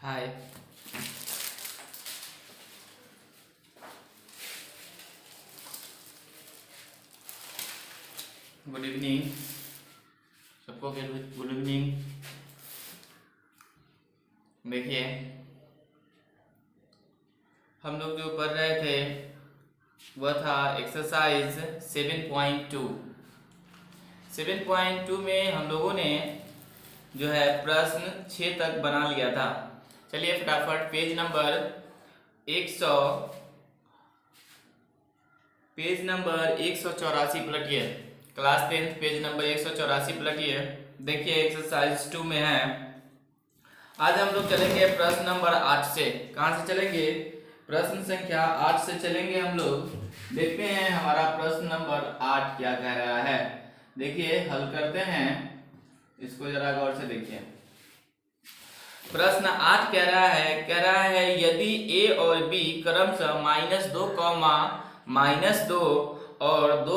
हाय। Good evening सबको। Good evening. देखिए, हम लोग जो पढ़ रहे थे वह था एक्सरसाइज 7.2। 7.2 में हम लोगों ने जो है प्रश्न 6 तक बना लिया था। चलिए फटाफट पेज नंबर 184 पलटिए। क्लास 10 पेज नंबर 184 पलटिए। देखिए एक्सरसाइज 2 में है। आज हम लोग चलेंगे प्रश्न नंबर 8 से। कहाँ से चलेंगे? प्रश्न संख्या 8 से चलेंगे हम लोग। देखते हैं हमारा प्रश्न नंबर 8 क्या कह रहा है। देखिए हल करते हैं इसको, जरा गौर से देखिए। प्रश्न 8 कह रहा है यदि ए और बी क्रमशः -2, और 2,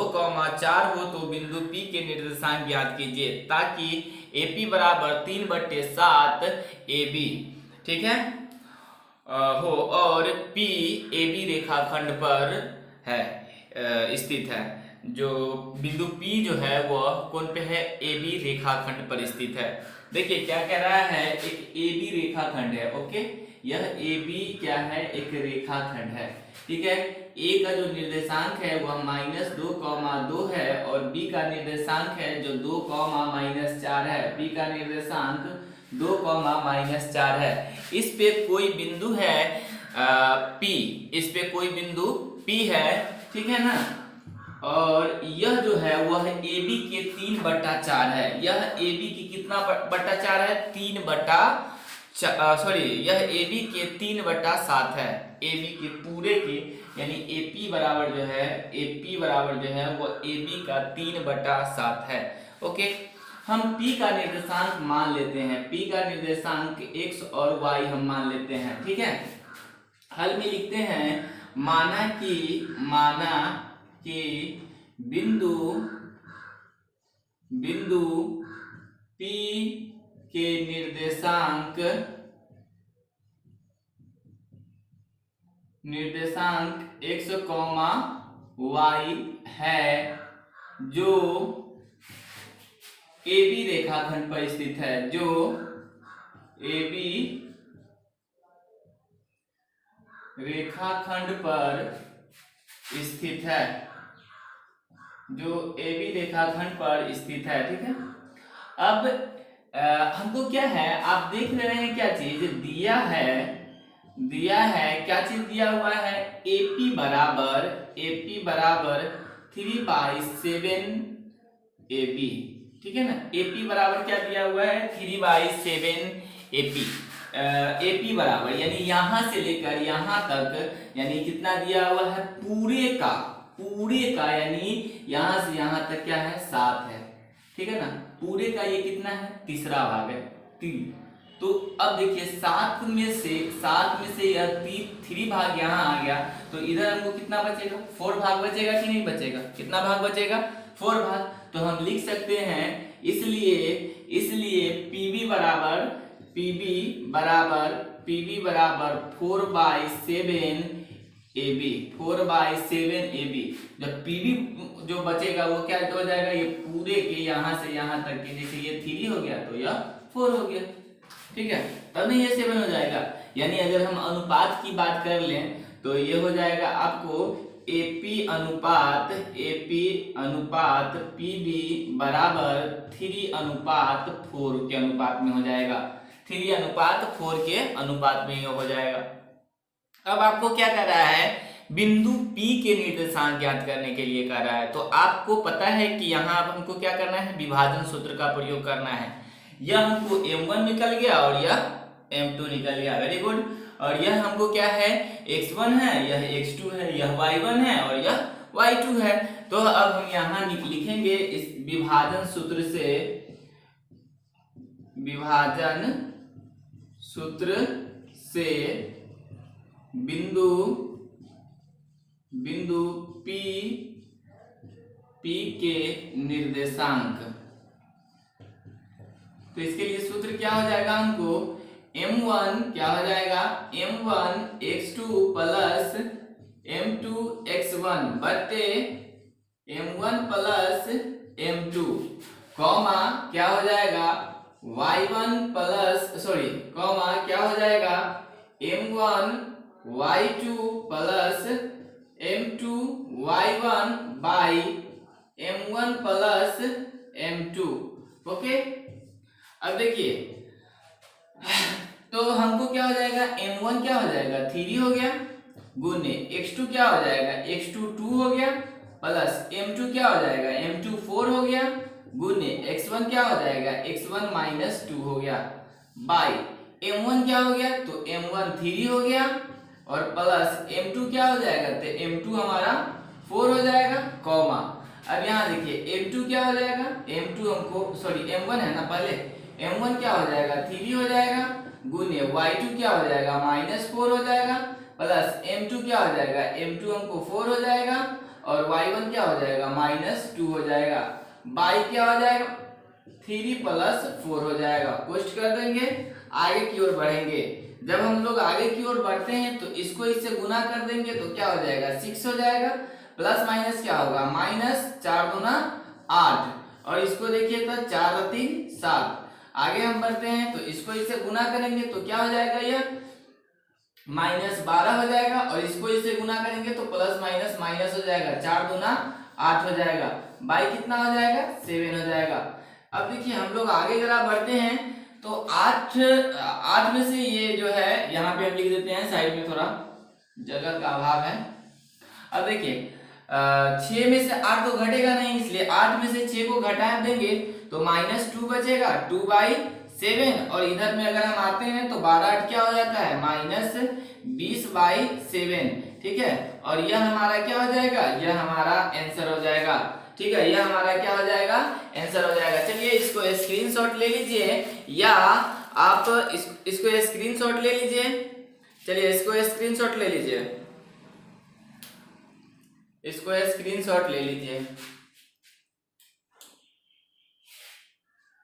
4 हो तो बिंदु P के निर्देशांक ज्ञात कीजिए ताकि AP बराबर 3/7 AB, ठीक है, हो और P AB रेखाखंड पर है स्थित है। जो बिंदु P जो है वह कौन पे है? AB रेखाखंड पर स्थित है। देखिए क्या कह रहा है, एक AB रेखाखंड है। ओके, यह AB क्या है? एक रेखाखंड है, ठीक है। A का जो निर्देशांक है वह -2, 2 है और B का निर्देशांक है जो 2, -4 है। B का निर्देशांक 2, -4 है। इस पे कोई बिंदु है P, इस पे कोई बिंदु P है, ठीक है ना। और यह जो है वह AB के 3/4 है। यह AB की कितना बट्टा 4 है? 3/4, सॉरी, यह AB के 3/7 है। AB के पूरे के यानी AP बराबर जो है वो AB का 3/7 है। ओके, हम P का निर्देशांक मान लेते हैं। P का निर्देशांक X और Y हम मान लेते हैं, ठीक है। हल में लिखते हैं माना कि बिंदु P के निर्देशांक X, Y है जो AB रेखाखंड पर स्थित है, जो AB रेखाखंड पर स्थित है, जो AB रेखाखंड पर स्थित है, ठीक है। अब हमको क्या है, आप देख रहे हैं क्या चीज दिया है? क्या चीज दिया हुआ है? AP बराबर 3/7 AB, ठीक है ना। AP बराबर क्या दिया हुआ है? 3/7 AP। AP बराबर यानी यहां से लेकर यहां तक यानी कितना दिया हुआ है? पूरे का यानी यहां से यहां तक क्या है? 7 है, ठीक है ना। पूरे का ये कितना है? तीसरा भाग है, 3। तो अब देखिए 7 में से यह 3 भाग यहाँ आ गया तो इधर हमको कितना बचेगा? 4 भाग बचेगा कि नहीं बचेगा? कितना भाग बचेगा? 4 भाग। तो हम लिख सकते हैं इसलिए PB बराबर 4/7 AB, 4/7 AB। जब PB जो बचेगा वो क्या हो जाएगा? ये पूरे के यहां से यहां तक के, जैसे ये 3 हो गया तो यह 4 हो गया, ठीक है। तब नहीं ये 7 हो जाएगा। यानी अगर हम अनुपात की बात कर लें तो ये हो जाएगा आपको AP अनुपात PB बराबर 3:4 के अनुपात में हो जाएगा। 3:4 के अनुपात में हो जाएगा। अब आपको क्या कर रहा है? बिंदु P के निर्देशांक ज्ञात करने के लिए कर रहा है। तो आपको पता है कि यहाँ अब हमको क्या करना है? विभाजन सूत्र का प्रयोग करना है। यह हमको M1 निकल गया और यह M2 निकल गया, वेरी गुड। और यह हमको क्या है? X1 है, यह X2 है, यह Y1 है और यह Y2 है। तो अब हम यहाँ लिखेंगे इस विभाजन सूत्र से बिंदु P के निर्देशांक। तो इसके लिए सूत्र क्या हो जाएगा? हमको m1 क्या हो जाएगा, m1 x2 plus m2 x1 बटे m1 प्लस m2 कॉमा क्या हो जाएगा y1 प्लस कॉमा क्या हो जाएगा m1 y2 plus m2 y1 by m1 plus m2। Okay, अब देखिए तो हमको क्या हो जाएगा, m1 क्या हो जाएगा 3 हो गया गुने x2 क्या हो जाएगा x2 2 हो गया प्लस m2 क्या हो जाएगा m2 4 हो गया गुने x1 क्या हो जाएगा x1 माइनस 2 हो गया बाई m1 क्या हो गया तो m1 3 हो गया और प्लस m2 क्या हो जाएगा तो m2 हमारा 4 हो जाएगा कॉमा अब यहाँ देखिए m2 क्या हो जाएगा m2 हमको m1 है ना पहले m1 क्या हो जाएगा 3 हो जाएगा गुने y2 क्या हो जाएगा -4 हो जाएगा प्लस m2 क्या हो जाएगा m2 हमको 4 हो जाएगा और y1 क्या हो जाएगा -2 हो जाएगा बाई क्या हो जाएगा 3 प्लस 4 हो जाएगा। क्वेश्चन कर देंगे, आगे की ओर बढ़ेंगे। जब हम लोग आगे की ओर बढ़ते हैं तो इसको इससे गुना कर देंगे तो क्या हो जाएगा 6 हो जाएगा प्लस माइनस क्या होगा -4 दूना 8 और इसको देखिए तो 4 और 3 7। आगे हम बढ़ते हैं तो इसको इससे गुना करेंगे तो क्या हो जाएगा यह -12 हो जाएगा और इसको इससे गुना करेंगे तो प्लस माइनस हो जाएगा 4 दूना 8 हो जाएगा बाई कितना हो जाएगा 7 हो जाएगा। अब देखिए हम लोग आगे जरा बढ़ते हैं तो 8 में से ये जो है यहाँ पे हम लिख देते हैं, साइड में थोड़ा जगह का अभाव है। अब देखिए 6 में से 8 तो घटेगा नहीं इसलिए 8 में से 6 को घटा देंगे तो -2 बचेगा 2/7 और इधर में अगर हम आते हैं तो 12 क्या हो जाता है -20/7। ठीक है, और यह हमारा क्या हो जाएगा, यह हमारा आंसर हो जाएगा। ठीक है, यह हमारा क्या हो जाएगा आंसर हो जाएगा। चलिए इसको स्क्रीनशॉट ले लीजिए या आप इसको स्क्रीनशॉट ले लीजिए। चलिए इसको स्क्रीनशॉट ले लीजिए, इसको स्क्रीनशॉट ले लीजिए।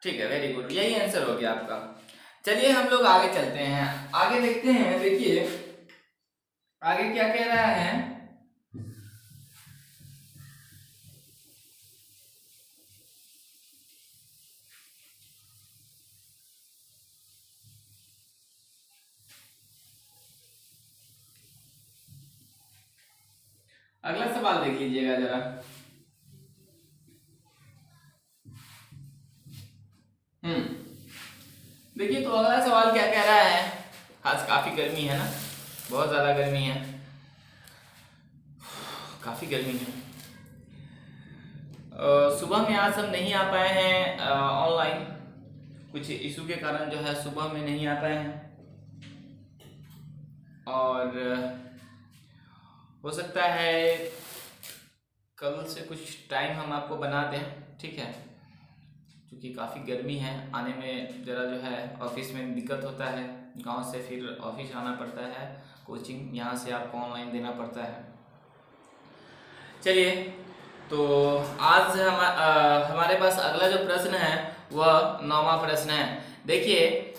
ठीक है, वेरी गुड, यही आंसर हो गया आपका। चलिए हम लोग आगे चलते हैं, आगे देखते हैं। देखिए आगे क्या कह रहा है, अगला सवाल देख लीजिएगा जरा। देखिए तो अगला सवाल क्या कह रहा है। आज काफी गर्मी है ना, बहुत ज्यादा गर्मी है, काफी गर्मी है। सुबह में आज हम नहीं आ पाए हैं ऑनलाइन, कुछ इशू के कारण जो है सुबह में नहीं आ पाए हैं और हो सकता है कल से कुछ टाइम हम आपको बना दें। ठीक है, क्योंकि काफ़ी गर्मी है, आने में ज़रा जो है ऑफिस में दिक्कत होता है, गांव से फिर ऑफिस आना पड़ता है, कोचिंग यहाँ से आपको ऑनलाइन देना पड़ता है। चलिए तो आज हमारे पास अगला जो प्रश्न है वह 9वां प्रश्न है। देखिए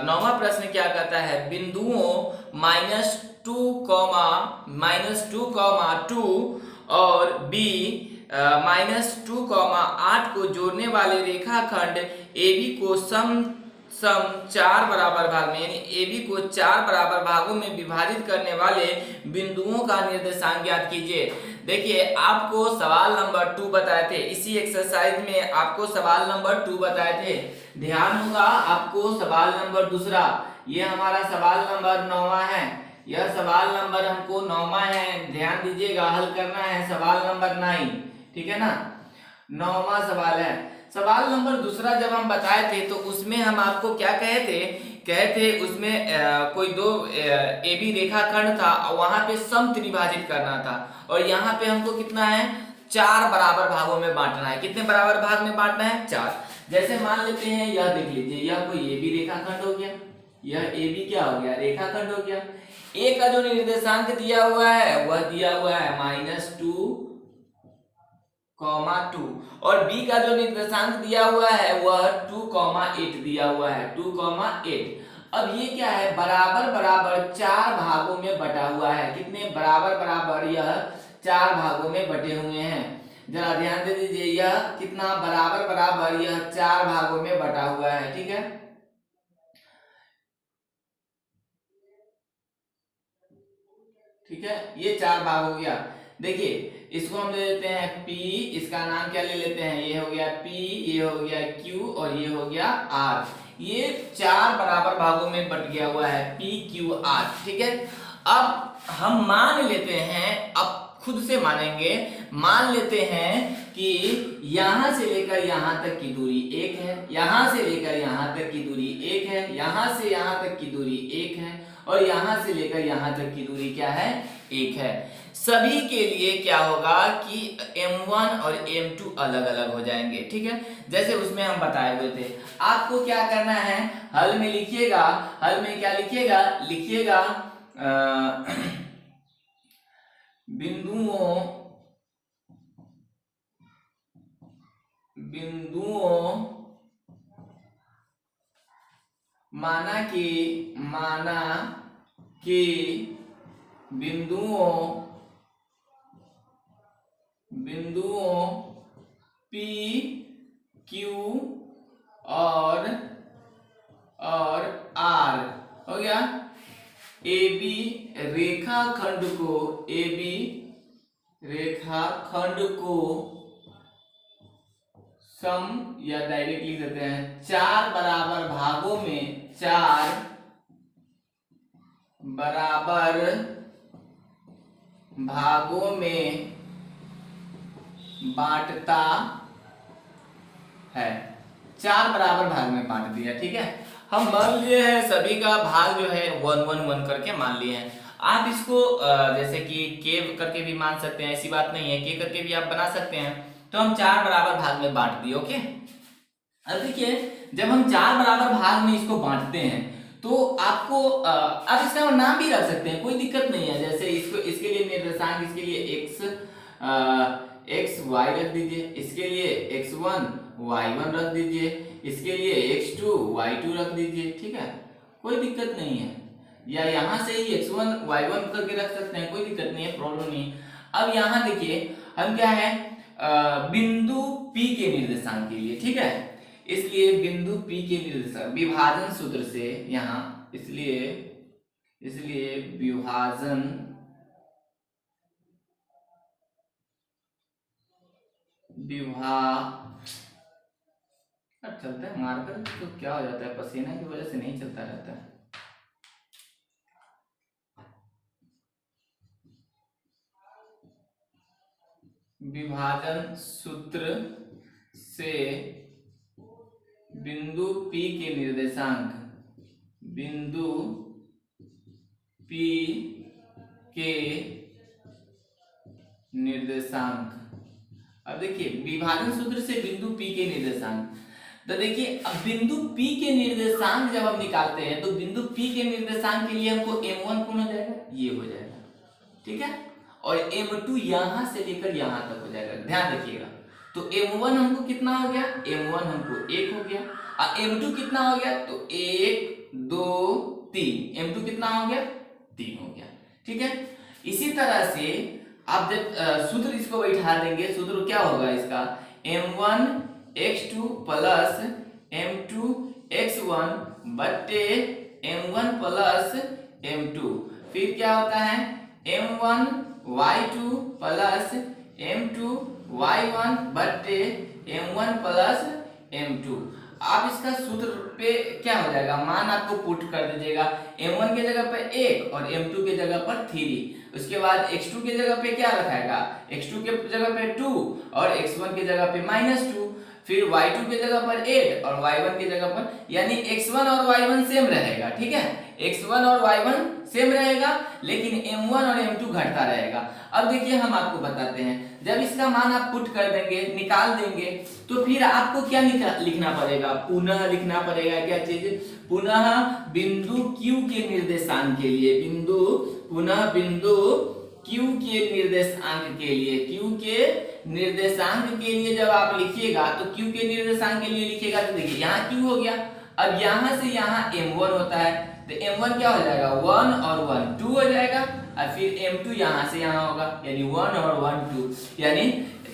9वां प्रश्न क्या कहता है, बिंदुओं -2,-2 और B -2,8 को जोड़ने वाले रेखाखंड AB को सम 4 बराबर भाग में यानी AB को 4 बराबर भागों में विभाजित करने वाले बिंदुओं का निर्देशांक ज्ञात कीजिए। देखिए आपको सवाल नंबर 2 बताए थे, इसी एक्सरसाइज में आपको सवाल नंबर 2 बताए थे। ध्यान होगा आपको सवाल नंबर दूसरा, ये हमारा सवाल नंबर 9वां है, यह सवाल नंबर हमको 9वां है, ध्यान दीजिएगा, हल करना है सवाल नंबर 9। ठीक है ना, 9वां सवाल है। सवाल नंबर दूसरा जब हम बताए थे तो उसमें हम आपको क्या कहे थे उसमें कोई दो AB रेखाखंड था और वहां पे समत्रिभाजित करना था और यहाँ पे हमको कितना है 4 बराबर भागों में बांटना है। कितने बराबर भाग में बांटना है 4। जैसे मान लेते हैं यह देख लीजिए, यह कोई AB रेखाखंड हो गया, यह AB क्या हो गया रेखाखंड हो गया। A का जो निर्देशांक दिया हुआ है वह दिया हुआ है -2,2 और B का जो निर्देशांक दिया हुआ है वह 2,8 दिया हुआ है 2,8। अब ये क्या है, बराबर बराबर चार भागों में बटा हुआ है। कितने बराबर बराबर, यह चार भागों में बटे हुए हैं। जरा ध्यान दे दीजिए, यह कितना बराबर बराबर, यह चार भागों में बटा हुआ है। ठीक है, ठीक है, ये चार भाग हो गया। देखिए इसको हम ले लेते हैं P, इसका नाम क्या ले लेते हैं, ये हो गया P, ये हो गया Q और ये हो गया R। ये चार बराबर भागों में बट गया हुआ है P Q R। ठीक है, अब हम मान लेते हैं, अब खुद से मानेंगे, मान लेते हैं कि यहां से लेकर यहां तक की दूरी 1 है, यहां से लेकर यहां तक की दूरी 1 है, यहां से यहां तक की दूरी 1 है और यहां से लेकर यहां तक की दूरी क्या है, 1 है। सभी के लिए क्या होगा कि M1 और M2 अलग अलग हो जाएंगे। ठीक है, जैसे उसमें हम बताए हुए थे। आपको क्या करना है, हल में लिखिएगा, हल में क्या लिखिएगा, लिखिएगा बिंदुओं माना कि बिंदुओं P Q और R हो गया। AB रेखाखंड को सम या डायरेक्ट लिख देते हैं, चार बराबर भागों में, चार बराबर भागों में बांटता है। चार बराबर भाग में बांट दिया। ठीक है, हम मान लिए हैं सभी का भाग जो है 1 1 1 करके मान लिए हैं। आप इसको जैसे कि के करके भी मान सकते हैं, ऐसी बात नहीं है, के करके भी आप बना सकते हैं। तो हम चार बराबर भाग में बांट दिए। ओके, अब देखिए जब हम चार बराबर भाग में इसको बांटते हैं तो आपको आप इसका नाम भी रख सकते हैं, कोई दिक्कत नहीं है। जैसे इसको, इसके लिए निर्देशांक, इसके लिए x y रख दीजिए, इसके लिए x1 y1 रख दीजिए, इसके लिए x2 y2 रख दीजिए। ठीक है, कोई दिक्कत नहीं है, या यहां से ही x1 y1 करके रख सकते हैं, कोई दिक्कत नहीं है, प्रॉब्लम नहीं। अब यहां देखिए हम क्या है, बिंदु P के निर्देशांक के लिए। ठीक है, इसलिए बिंदु P के निर्देशांक विभाजन सूत्र से यहां, इसलिए विभाजन चलता है मार्कर तो क्या हो जाता है, पसीना की वजह से नहीं चलता रहता है। विभाजन सूत्र से बिंदु P के निर्देशांक, बिंदु P के निर्देशांक। अब देखिए विभाजन सूत्र से बिंदु P के निर्देशांक, तो देखिए अब बिंदु P के निर्देशांक जब हम निकालते हैं तो बिंदु P के निर्देशांक के लिए हमको M1 कौन हो जाएगा, ये हो जाएगा। ठीक है, और M2 यहां से लेकर यहां तक हो जाएगा, ध्यान रखिएगा। तो M1 हमको कितना हो गया, M1 हमको 1 हो गया, और M2 कितना हो गया, तो 1 2 3, M2 कितना हो गया, 3 हो गया। ठीक है, इसी तरह से आप जब सूत्र इसको बैठा देंगे, सूत्र क्या होगा इसका, M1 x2 plus M2 x1 बट्टे M1 प्लस M2, फिर क्या होता है M1 y2 plus M2 y1 बट्टे M1 प्लस M2। आप इसका सूत्र पे क्या हो जाएगा, मान आपको पुट कर दीजिएगा, M1 के जगह पर 1 और M2 के जगह पर 3। उसके बाद x2 के जगह पे क्या रखाएगा, x2 के जगह पे 2 और x1 के जगह पे -2, फिर y2 के जगह पर 8 और y1 के जगह पर, यानी x1 और y1 सेम रहेगा। ठीक है, x1 और y1 सेम रहेगा, लेकिन m1 और m2 घटता रहेगा। अब देखिए हम आपको बताते हैं, जब इसका मान आप पुट कर देंगे, निकाल देंगे, तो फिर आपको क्या लिखना पड़ेगा, पुनः लिखना पड़ेगा क्या चीज, पुनः बिंदु Q के निर्देशांक के लिए, पुनः बिंदु Q के निर्देशांक के लिए, Q के निर्देशांक के लिए जब आप लिखिएगा तो Q के निर्देशांक के लिए लिखिएगा, तो देखिए यहाँ Q हो गया, अब यहाँ से यहाँ m1 होता है, तो m1 क्या हो जाएगा 1 और 1 2 हो जाएगा, और फिर m2 यहाँ से यहाँ होगा, यानी 1 और 1 2, यानी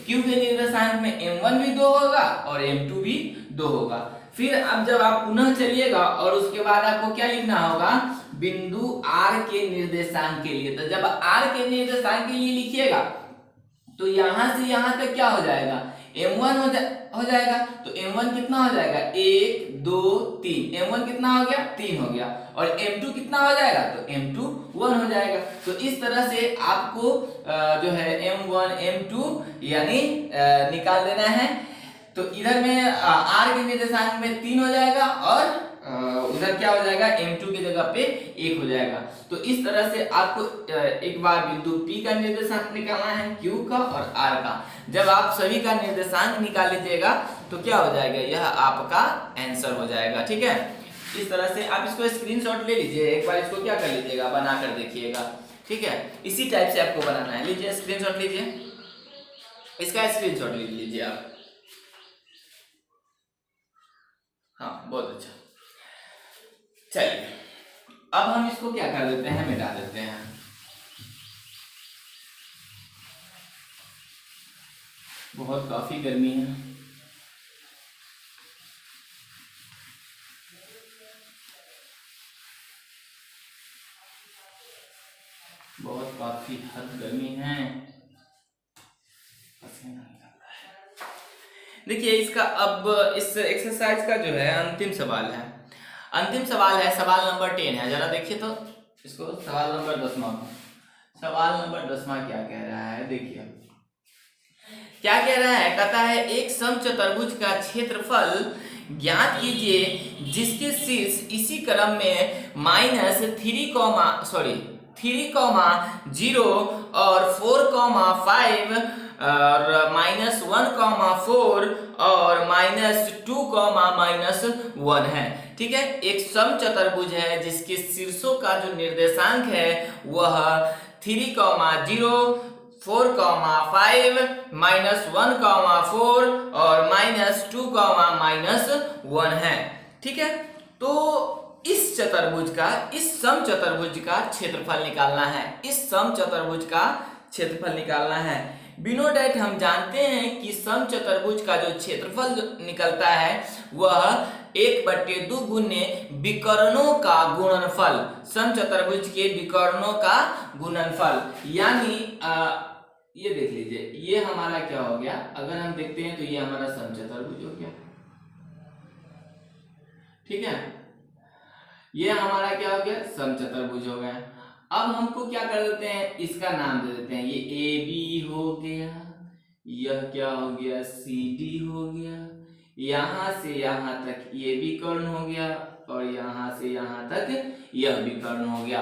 q के निर्देशांक में m1 भी 2 होगा और m2 भी 2 होगा। फिर अब जब आप पुनः चलिएगा और उसके बाद आपको क्या लिखना होगा, बिंदु r के निर्देशांक के लिए। तो जब r के निर्देशांक के लिए लिखिएगा तो यहां से यहां तक क्या हो जाएगा, m1 हो जाएगा। तो m1 कितना हो जाएगा 1 2 3, m1 कितना हो गया 3 हो गया, और m2 कितना हो जाएगा, तो m2 1 हो जाएगा। तो इस तरह से आपको जो है m1 m2 यानी निकाल देना है। तो इधर में r के निर्देशांक में 3 हो जाएगा और उधर क्या हो जाएगा m2 की जगह पे 1 हो जाएगा। तो इस तरह से आपको एक बार बिंदु P का निर्देशांक निकालना है, Q का और R का। जब आप सभी का निर्देशांक निकाल लीजिएगा तो क्या हो जाएगा, यह आपका आंसर हो जाएगा। ठीक है, इस तरह से आप इसको स्क्रीनशॉट ले लीजिए, एक बार इसको क्या कर लीजिएगा, बना कर देखिएगा। ठीक है, इसी टाइप से आपको बनाना है। लीजिए स्क्रीनशॉट लीजिए, इसका स्क्रीनशॉट ले लीजिए आप। हाँ बहुत अच्छा। चलिए अब हम इसको क्या कर देते हैं, मिटा देते हैं। बहुत काफी गर्मी है। बहुत काफी हद गर्मी है। देखिए इसका अब इस एक्सरसाइज का जो है अंतिम सवाल है। अंतिम सवाल है, सवाल नंबर 10 है। जरा देखिए तो इसको, सवाल नंबर 10वां। सवाल नंबर 10वां क्या कह रहा है, देखिए क्या कह रहा है। कहता है एक समचतुर्भुज का क्षेत्रफल ज्ञात कीजिए जिसके शीर्ष इसी क्रम में -3, 3,0 और 4,5 और -1,4 और -2,-1 है। ठीक है, एक समचतुर्भुज है जिसके शीर्षों का जो निर्देशांक है वह 3,0, 4,5, -1,4 और -2,-1 है। ठीक है, तो इस चतुर्भुज का, इस समचतुर्भुज का क्षेत्रफल निकालना है। इस समचतुर्भुज का क्षेत्रफल निकालना है। बिनो डाउट हम जानते हैं कि समचतुर्भुज का जो क्षेत्रफल निकलता है वह 1/2 गुने विकर्णों का गुणनफल, समचतुर्भुज के विकर्णों का गुणनफल। यानी ये देख लीजिए, ये हमारा क्या हो गया, अगर हम देखते हैं तो ये हमारा समचतुर्भुज हो गया। ठीक है, ये हमारा क्या हो गया, समचतुर्भुज हो गया। अब हमको क्या कर देते हैं, इसका नाम दे देते हैं। ये AB हो गया, यह क्या हो गया CD हो गया, यहां से यहां तक ये विकर्ण हो गया और यहां से यहां तक यह विकर्ण हो गया।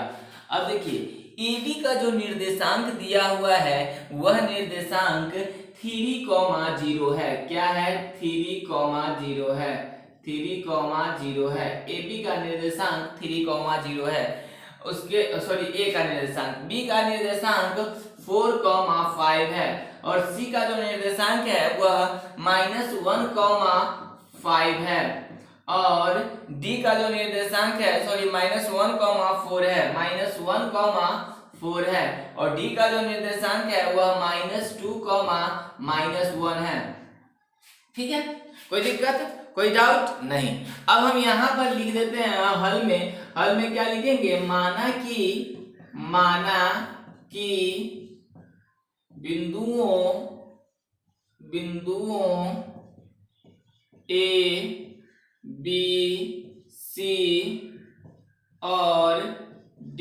अब देखिए AB का जो निर्देशांक दिया हुआ है वह निर्देशांक 3,0 है। क्या है, 3,0 है, 3,0 है। AB का निर्देशांक 3,0 है। उसके A का निर्देशांक, B का निर्देशांक 4,5 है और C का जो निर्देशांक है वह -1,5 है और D का जो निर्देशांक है -1,4 है, -1,4 है और D का जो निर्देशांक है वह -2,-1 है। ठीक है, कोई दिक्कत, कोई डाउट नहीं। अब हम यहाँ पर लिख देते हैं हल में क्या लिखेंगे, माना कि बिंदुओं A B C और D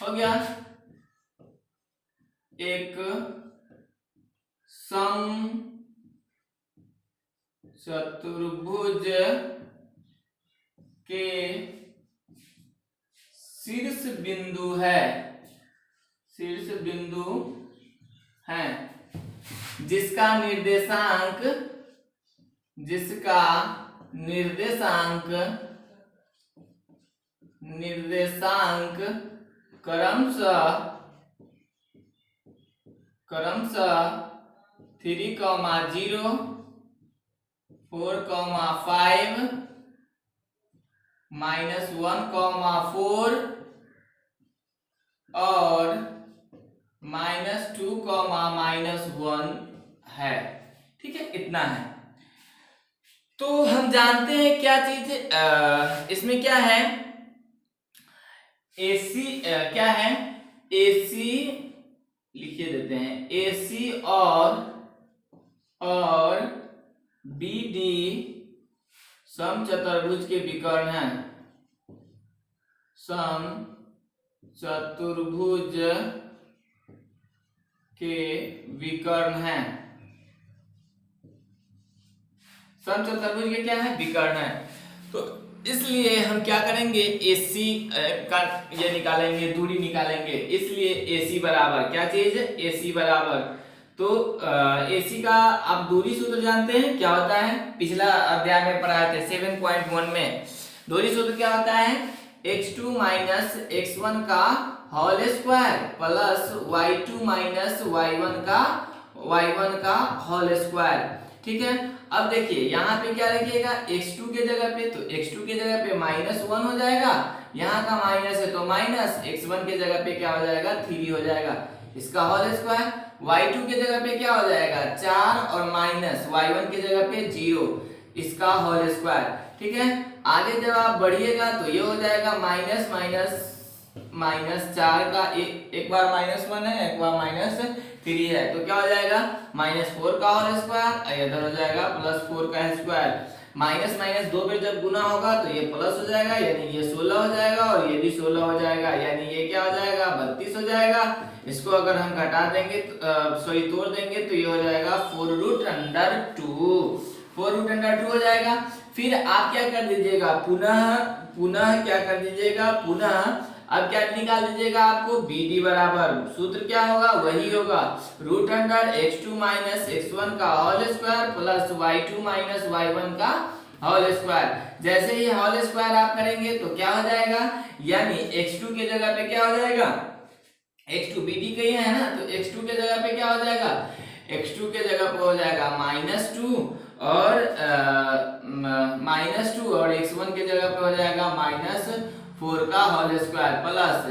हो गया एक समचतुर्भुज के शीर्ष बिंदु है जिसका निर्देशांक क्रमशः 3,0, 4,5 -1,4 और -2,-1 है। ठीक है, इतना है। तो हम जानते हैं क्या चीज इसमें क्या है, AC क्या है, AC लिखे देते हैं, AC और BD समचतुर्भुज के विकर्ण हैं, समचतुर्भुज के विकर्ण हैं, समचतुर्भुज के क्या है, विकर्ण है। तो इसलिए हम क्या करेंगे, AC का ये निकालेंगे, दूरी निकालेंगे। इसलिए AC बराबर क्या चीज, AC बराबर, तो AC का आप दूरी सूत्र जानते हैं क्या होता है, पिछला अध्याय में पढ़ाए थे 7.1 में। दूरी सूत्र क्या होता है, x2 माइनस x1 का whole square plus y2 minus y1 का होल स्क्वायर। ठीक है, अब देखिए यहाँ पे क्या रखिएगा, x2 के जगह पे, तो x2 के जगह पे -1 हो जाएगा, यहाँ का माइनस है तो माइनस, x1 के जगह पे क्या हो जाएगा, 3 हो जाएगा, इसका होल स्क्वायर। y2 के जगह पे क्या हो जाएगा, 4 और माइनस y1 के जगह पे 0, इसका होल स्क्वायर। ठीक है, आगे जब आप बढ़िएगा तो ये हो जाएगा -4 का एक बार -1 है, एक बार -3 है, तो क्या हो जाएगा, -4 का होल स्क्वायर, इधर हो जाएगा +4 का स्क्वायर। माइनस माइनस 2 पे जब गुना होगा तो ये प्लस हो जाएगा, यानी ये 16 हो जाएगा और ये भी 16 हो जाएगा, यानी ये क्या हो जाएगा, 32 हो जाएगा। इसको अगर हम घटा देंगे सॉरी तोड़ देंगे तो ये हो जाएगा 4√2 हो जाएगा। फिर आप क्या कर दीजिएगा, पुनः क्या कर दीजिएगा, अब क्या निकाल दीजिएगा, आपको BD बराबर, सूत्र क्या होगा, वही होगा √x2 माइनस x1 का whole square plus y2 minus y1 का होल स्क्वायर। जैसे ही होल स्क्वायर आप करेंगे तो क्या हो जाएगा, यानी x2 के जगह पे क्या हो जाएगा, x2 BD कही है ना, तो x2 के जगह पे क्या हो जाएगा, x2 के जगह पे हो जाएगा -2 और x1 के जगह पे हो जाएगा -4 का होल स्क्वायर प्लस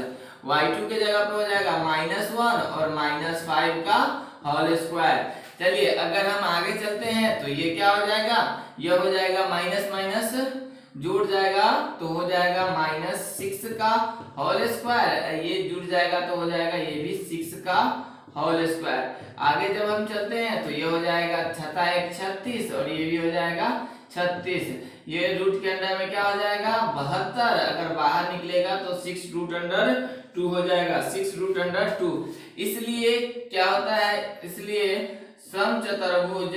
y2 के जगह पे हो जाएगा -1 और -5 का होल स्क्वायर। चलिए अगर हम आगे चलते हैं तो ये क्या हो जाएगा, ये हो जाएगा माइनस जुड़ जाएगा तो हो जाएगा -6 का होल स्क्वायर, ये जुड़ जाएगा तो हो जाएगा ये भी 6 का होल स्क्वायर। आगे जब हम चलते हैं तो ये हो जाएगा 36 और ये भी हो जाएगा 36, ये रूट के अंदर में क्या हो जाएगा 72, अगर बाहर निकलेगा तो 6√2 हो जाएगा, 6√2। इसलिए क्या होता है, इसलिए समचतुर्भुज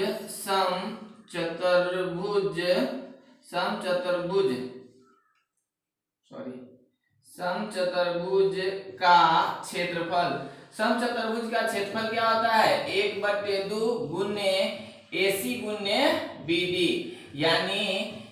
का क्षेत्रफल, समचतुर्भुज का क्षेत्रफल क्या होता है, 1/2 गुने AC गुने BD, यानी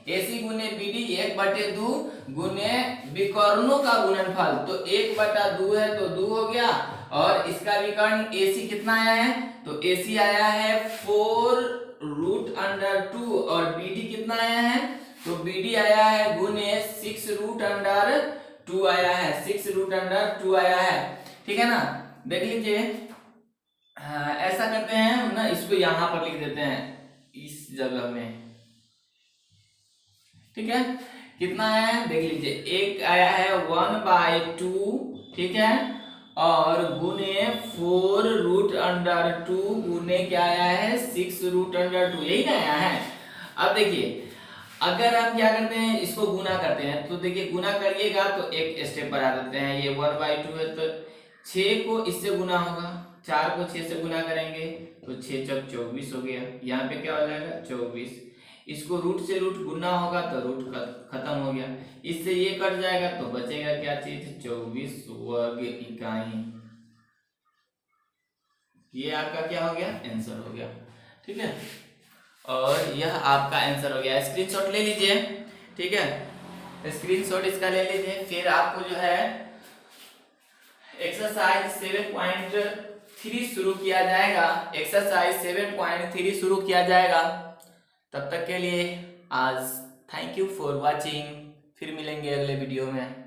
AC गुने BD 1/2 गुने विकर्णों का गुणनफल, तो 1/2 है तो 2 हो गया, और इसका विकर्ण AC कितना आया है, तो AC आया है 4√2 और BD कितना आया है, तो BD आया है गुने 6√2 आया है, 6√2 आया है। ठीक है ना, देख लीजिए, ऐसा करते हैं ना, इसको यहां पर लिख देते हैं इस जगह में। ठीक है, कितना आया है देख लीजिए, एक आया है 1/2, ठीक है, और गुने 4√2 गुने क्या आया है 6√2, यही ना आया है। अब देखिए अगर हम क्या करते हैं, इसको गुना करते हैं, तो देखिए गुना करिएगा तो एक स्टेप बढ़ा देते हैं, ये 1/2 है तो 6 को इससे गुना होगा, 4 को 6 से गुना करेंगे तो 6 चौक 24 हो गया, यहाँ पे क्या हो जाएगा 24, इसको रूट से रूट गुना होगा तो रूट खत्म हो गया, इससे ये कट जाएगा तो बचेगा क्या चीज 24 वर्ग इकाई, ये आपका क्या हो गया आंसर हो गया। ठीक है, और यह आपका आंसर हो गया, स्क्रीनशॉट ले लीजिए। ठीक है, स्क्रीनशॉट इसका ले लीजिए। फिर आपको जो है एक्सरसाइज 7.3 शुरू किया जाएगा, एक्सरसाइज 7.3 शुरू किया जाएगा। तब तक के लिए आज थैंक यू फॉर वाचिंग। फिर मिलेंगे अगले वीडियो में।